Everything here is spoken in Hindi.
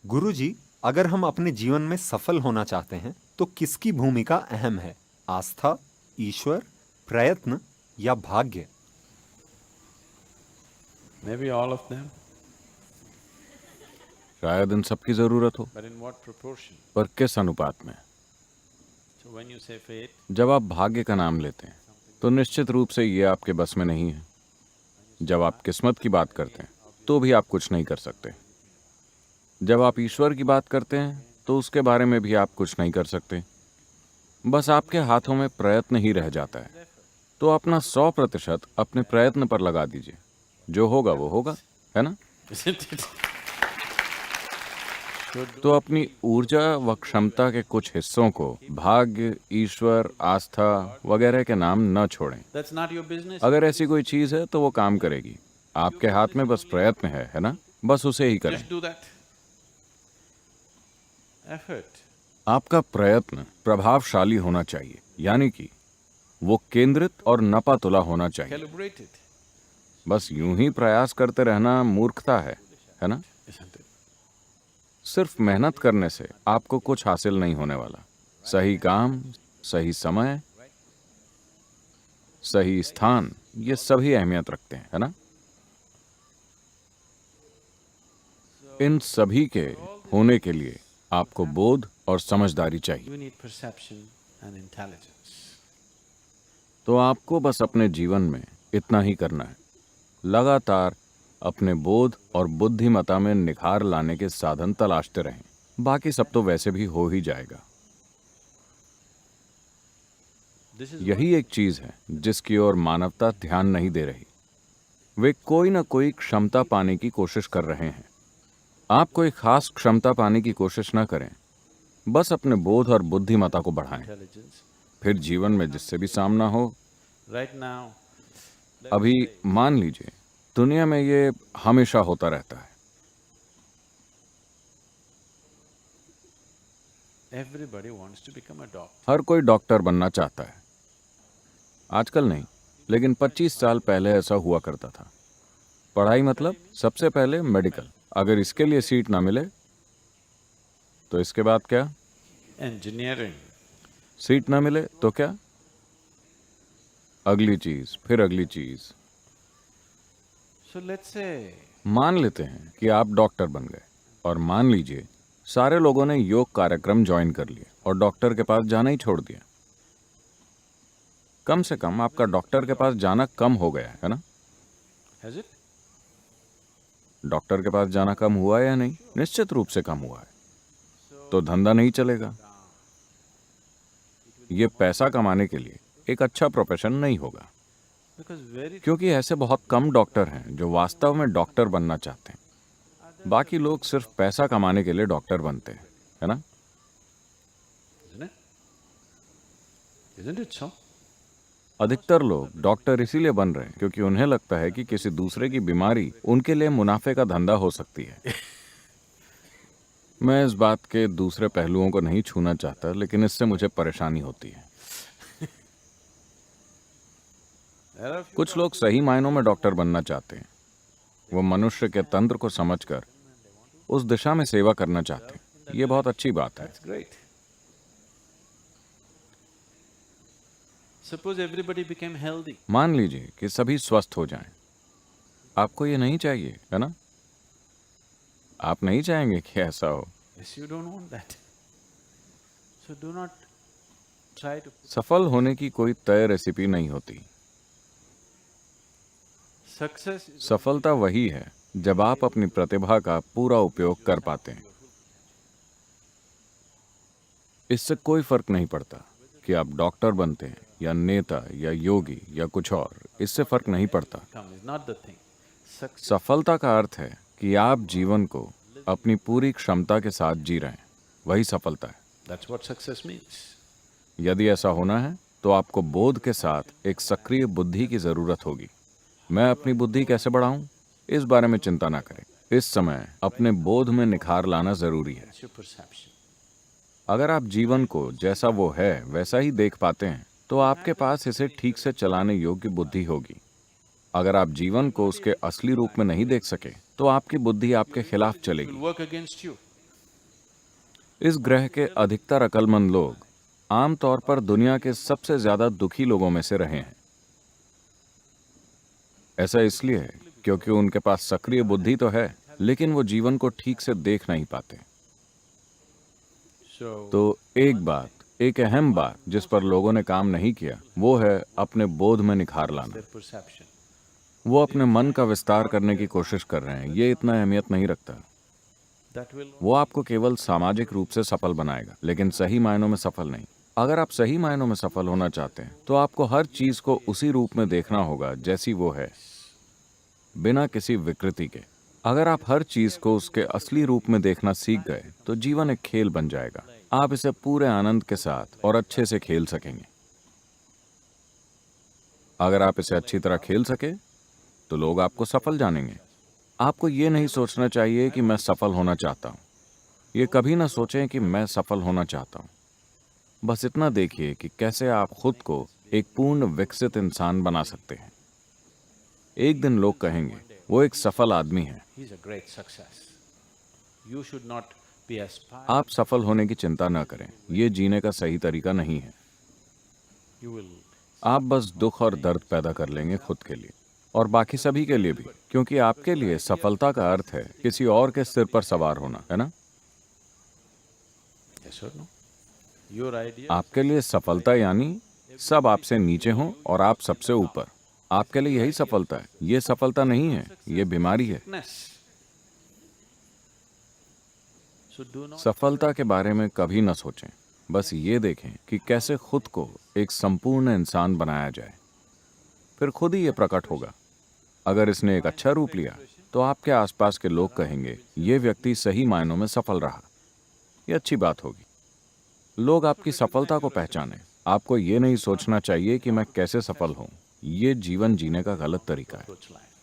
गुरुजी, अगर हम अपने जीवन में सफल होना चाहते हैं तो किसकी भूमिका अहम है? आस्था, ईश्वर, प्रयत्न या भाग्य? Maybe all of them, शायद इन सब की जरूरत हो, but in what proportion? पर किस अनुपात में? So when you say fate, जब आप भाग्य का नाम लेते हैं तो निश्चित रूप से ये आपके बस में नहीं है। जब आप किस्मत की बात करते हैं तो भी आप कुछ नहीं कर सकते। जब आप ईश्वर की बात करते हैं तो उसके बारे में भी आप कुछ नहीं कर सकते। बस आपके हाथों में प्रयत्न ही रह जाता है। तो अपना 100% अपने प्रयत्न पर लगा दीजिए। जो होगा वो होगा, है ना? isn't it? तो अपनी ऊर्जा व क्षमता के कुछ हिस्सों को भाग्य, ईश्वर, आस्था वगैरह के नाम न छोड़ें। That's not your business. अगर ऐसी कोई चीज है तो वो काम करेगी। आपके हाथ में बस प्रयत्न है ना? बस उसे ही करें। Just do that. Effort. आपका प्रयत्न प्रभावशाली होना चाहिए, यानी कि वो केंद्रित और नपातुला होना चाहिए। Calibrate it, बस यूं ही प्रयास करते रहना मूर्खता है ना? isn't it? सिर्फ मेहनत करने से आपको कुछ हासिल नहीं होने वाला। सही काम, सही समय, सही स्थान, ये सभी अहमियत रखते हैं, है ना? इन सभी के होने के लिए आपको बोध और समझदारी चाहिए। You need perception and intelligence. तो आपको बस अपने जीवन में इतना ही करना है। लगातार अपने बोध और बुद्धिमत्ता में निखार लाने के साधन तलाशते रहें। बाकी सब तो वैसे भी हो ही जाएगा। This is यही एक चीज है जिसकी ओर मानवता ध्यान नहीं दे रही। वे कोई ना कोई क्षमता पाने की कोशिश कर रहे हैं। आप कोई खास क्षमता पाने की कोशिश ना करें, बस अपने बोध और बुद्धिमत्ता को बढ़ाएं। intelligence. फिर जीवन में जिससे भी सामना हो। Right now, अभी मान लीजिए दुनिया में ये हमेशा होता रहता है। everybody wants to become a doctor. हर कोई डॉक्टर बनना चाहता है। आजकल नहीं, लेकिन 25 साल पहले ऐसा हुआ करता था। पढ़ाई मतलब सबसे पहले मेडिकल। अगर इसके लिए सीट ना मिले तो इसके बाद क्या? Engineering. सीट ना मिले तो क्या? अगली चीज, फिर अगली चीज। So let's say मान लेते हैं कि आप डॉक्टर बन गए, और मान लीजिए सारे लोगों ने योग कार्यक्रम ज्वाइन कर लिए और डॉक्टर के पास जाना ही छोड़ दिया। कम से कम आपका डॉक्टर के पास जाना कम हो गया है ना? has it? डॉक्टर के पास जाना कम हुआ या नहीं? निश्चित रूप से कम हुआ है। तो धंधा नहीं चलेगा। ये पैसा कमाने के लिए एक अच्छा प्रोफेशन नहीं होगा, Because very क्योंकि ऐसे बहुत कम डॉक्टर हैं जो वास्तव में डॉक्टर बनना चाहते हैं। बाकी लोग सिर्फ पैसा कमाने के लिए डॉक्टर बनते हैं, है ना? isn't it? Isn't it so? अधिकतर लोग डॉक्टर इसीलिए बन रहे हैं क्योंकि उन्हें लगता है कि किसी दूसरे की बीमारी उनके लिए मुनाफे का धंधा हो सकती है। मैं इस बात के दूसरे पहलुओं को नहीं छूना चाहता, लेकिन इससे मुझे परेशानी होती है। There are few कुछ लोग सही मायनों में डॉक्टर बनना चाहते हैं। वो मनुष्य के तंत्र को समझकर उस दिशा में सेवा करना चाहते हैं। ये बहुत अच्छी बात है। That's great. Suppose everybody became healthy. मान लीजिए कि सभी स्वस्थ हो जाएं। आपको ये नहीं चाहिए, है ना? आप नहीं चाहेंगे कि ऐसा हो। Yes, you don't want that. So do not try to. सफल होने की कोई तय रेसिपी नहीं होती। Success is सफलता वही है जब आप अपनी प्रतिभा का पूरा उपयोग कर पाते हैं। इससे कोई फर्क नहीं पड़ता कि आप डॉक्टर बनते हैं या नेता या योगी या कुछ और। इससे फर्क नहीं पड़ता। come is not the thing. Success. सफलता का अर्थ है कि आप जीवन को अपनी पूरी क्षमता के साथ जी रहे हैं। वही सफलता है। That's what success means. यदि ऐसा होना है तो आपको बोध के साथ एक सक्रिय बुद्धि की जरूरत होगी। मैं अपनी बुद्धि कैसे बढ़ाऊं, इस बारे में चिंता ना करें। इस समय अपने बोध में निखार लाना जरूरी है। It's your perception. अगर आप जीवन को जैसा वो है वैसा ही देख पाते हैं तो आपके पास इसे ठीक से चलाने योग्य बुद्धि होगी। अगर आप जीवन को उसके असली रूप में नहीं देख सके तो आपकी बुद्धि आपके खिलाफ It चलेगी। will work against you. इस ग्रह के अधिकतर अक्लमंद लोग आमतौर पर दुनिया के सबसे ज्यादा दुखी लोगों में से रहे हैं। ऐसा इसलिए है क्योंकि उनके पास सक्रिय बुद्धि तो है, लेकिन वो जीवन को ठीक से देख नहीं पाते। So, तो एक अहम बात जिस पर लोगों ने काम नहीं किया, वो है अपने बोध में निखार लाना। their perception. वो अपने मन का विस्तार करने की कोशिश कर रहे हैं। ये इतना अहमियत नहीं रखता। That will वो आपको केवल सामाजिक रूप से सफल बनाएगा, लेकिन सही मायनों में सफल नहीं। अगर आप सही मायनों में सफल होना चाहते हैं तो आपको हर चीज को उसी रूप में देखना होगा जैसी वो है, बिना किसी विकृति के। अगर आप हर चीज को उसके असली रूप में देखना सीख गए तो जीवन एक खेल बन जाएगा। आप इसे पूरे आनंद के साथ और अच्छे से खेल सकेंगे। अगर आप इसे अच्छी तरह खेल सके तो लोग आपको सफल जानेंगे। आपको ये नहीं सोचना चाहिए कि मैं सफल होना चाहता हूं। ये कभी ना सोचें कि मैं सफल होना चाहता हूं। बस इतना देखिए कि कैसे आप खुद को एक पूर्ण विकसित इंसान बना सकते हैं। एक दिन लोग कहेंगे वो एक सफल आदमी है। he's a great success. You should not be aspiring. आप सफल होने की चिंता न करें। ये जीने का सही तरीका नहीं है। You will आप बस दुख और दर्द पैदा कर लेंगे खुद के लिए और बाकी सभी के लिए भी, क्योंकि आपके लिए सफलता का अर्थ है किसी और के सिर पर सवार होना, है ना? yes or no? Your idea आपके लिए सफलता यानी सब आपसे नीचे हों और आप सबसे ऊपर। आपके लिए यही सफलता है। ये सफलता नहीं है, ये बीमारी है। weakness. So do not सफलता के बारे में कभी न सोचें। बस ये देखें कि कैसे खुद को एक संपूर्ण इंसान बनाया जाए। फिर खुद ही ये प्रकट होगा। अगर इसने एक अच्छा रूप लिया तो आपके आसपास के लोग कहेंगे ये व्यक्ति सही मायनों में सफल रहा। ये अच्छी बात होगी। लोग आपकी सफलता को पहचानें। आपको ये नहीं सोचना चाहिए कि मैं कैसे सफल हूं। ये जीवन जीने का गलत तरीका है। approach life.